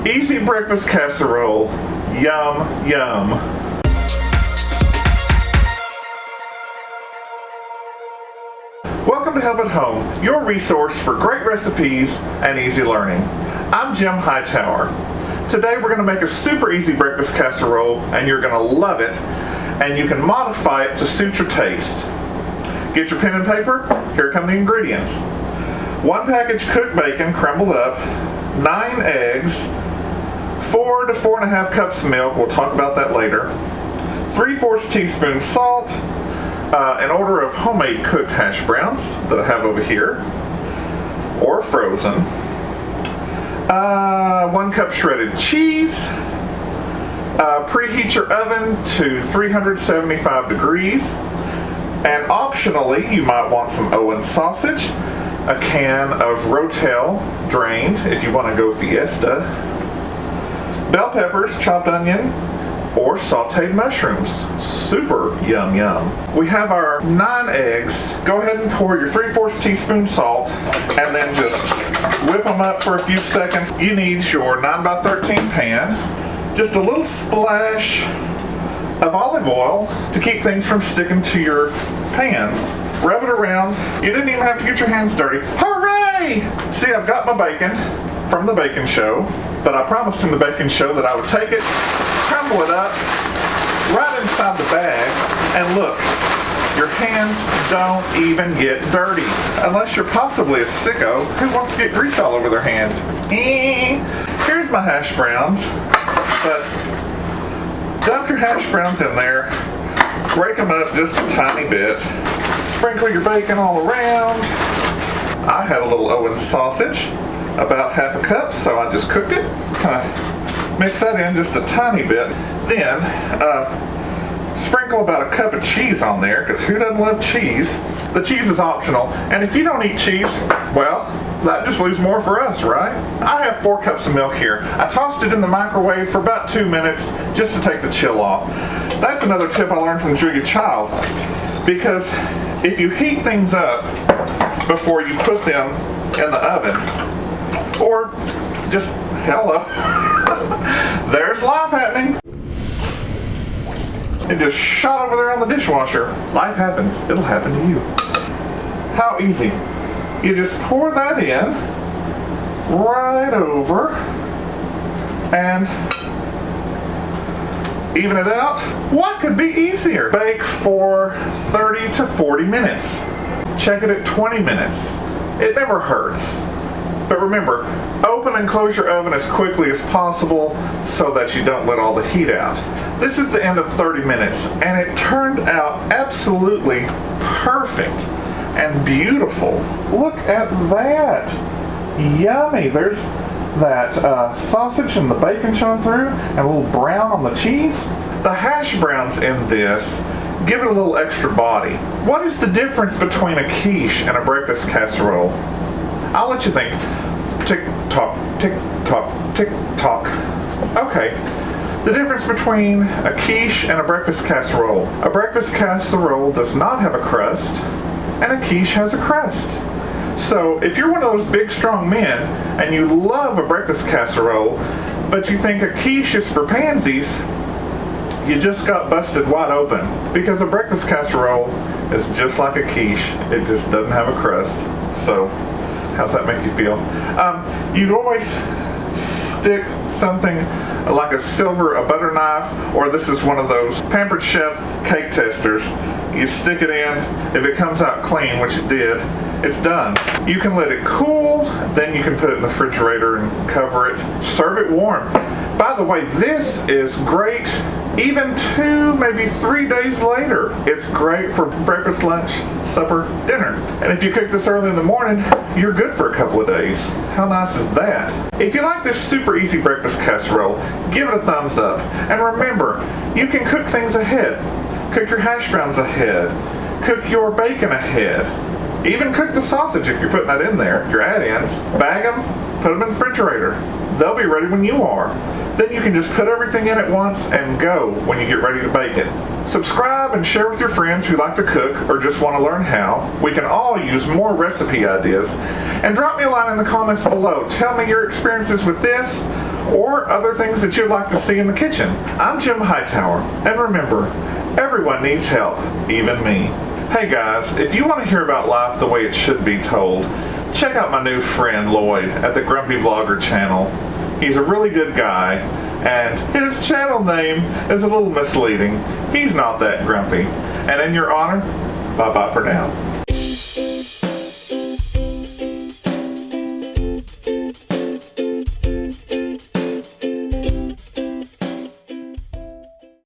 Easy breakfast casserole. Yum, yum. Welcome to Help at Home, your resource for great recipes and easy learning. I'm Jim Hightower. Today we're going to make a super easy breakfast casserole and you're going to love it, and you can modify it to suit your taste. Get your pen and paper. Here come the ingredients. 1 package cooked bacon crumbled up, 9 eggs, 4 to 4.5 cups of milk, we'll talk about that later, 3/4 teaspoon salt, an order of homemade cooked hash browns that I have over here, or frozen, 1 cup shredded cheese, preheat your oven to 375 degrees, and optionally you might want some Owen sausage, a can of Rotel drained if you want to go Fiesta, bell peppers, chopped onion, or sauteed mushrooms. Super yum yum. We have our 9 eggs. Go ahead and pour your 3/4 teaspoon salt and then just whip them up for a few seconds. You need your 9x13 pan, just a little splash of olive oil to keep things from sticking to your pan. Rub it around. You didn't even have to get your hands dirty. Hooray! See, I've got my bacon from the bacon show, but I promised in the bacon show that I would take it, crumble it up right inside the bag, and look, your hands don't even get dirty. Unless you're possibly a sicko who wants to get grease all over their hands. Here's my hash browns, but dump your hash browns in there, break them up just a tiny bit, sprinkle your bacon all around. I had a little Owen sausage, about 1/2 cup, so I just cooked it. Mix that in just a tiny bit. Then sprinkle about a cup of cheese on there, because who doesn't love cheese? The cheese is optional, and if you don't eat cheese, well, that just leaves more for us, right? I have 4 cups of milk here. I tossed it in the microwave for about 2 minutes just to take the chill off. That's another tip I learned from Julia Child, because if you heat things up before you put them in the oven, or just, hello, there's life happening. It just shot over there on the dishwasher. Life happens. It'll happen to you. How easy. You just pour that in right over and even it out. What could be easier? Bake for 30 to 40 minutes. Check it at 20 minutes. It never hurts. But remember, open and close your oven as quickly as possible so that you don't let all the heat out. This is the end of 30 minutes, and it turned out absolutely perfect and beautiful. Look at that. Yummy. There's that sausage and the bacon showing through, and a little brown on the cheese. The hash browns in this give it a little extra body. What is the difference between a quiche and a breakfast casserole? I'll let you think. Tick tock, tick tock, tick tock. Okay. The difference between a quiche and a breakfast casserole. A breakfast casserole does not have a crust, and a quiche has a crust. So if you're one of those big strong men and you love a breakfast casserole, but you think a quiche is for pansies, you just got busted wide open, because a breakfast casserole is just like a quiche. It just doesn't have a crust. So how's that make you feel? You'd always stick something like a butter knife, or this is one of those Pampered Chef cake testers. You stick it in. If it comes out clean, which it did, it's done. You can let it cool, then you can put it in the refrigerator and cover it. Serve it warm. By the way, this is great even 2, maybe 3 days later. It's great for breakfast, lunch, supper, dinner. And if you cook this early in the morning, you're good for a couple of days. How nice is that? If you like this super easy breakfast casserole, give it a thumbs up. And remember, you can cook things ahead. Cook your hash browns ahead. Cook your bacon ahead. Even cook the sausage if you're putting that in there, your add-ins. Bag them, put them in the refrigerator. They'll be ready when you are. Then you can just put everything in at once and go when you get ready to bake it. Subscribe and share with your friends who like to cook or just want to learn how. We can all use more recipe ideas. And drop me a line in the comments below. Tell me your experiences with this or other things that you'd like to see in the kitchen. I'm Jim Hightower, and remember, everyone needs help, even me. Hey guys, if you want to hear about life the way it should be told, check out my new friend Lloyd at the Grumpy Vlogger channel. He's a really good guy, and his channel name is a little misleading. He's not that grumpy. And in your honor, bye-bye for now.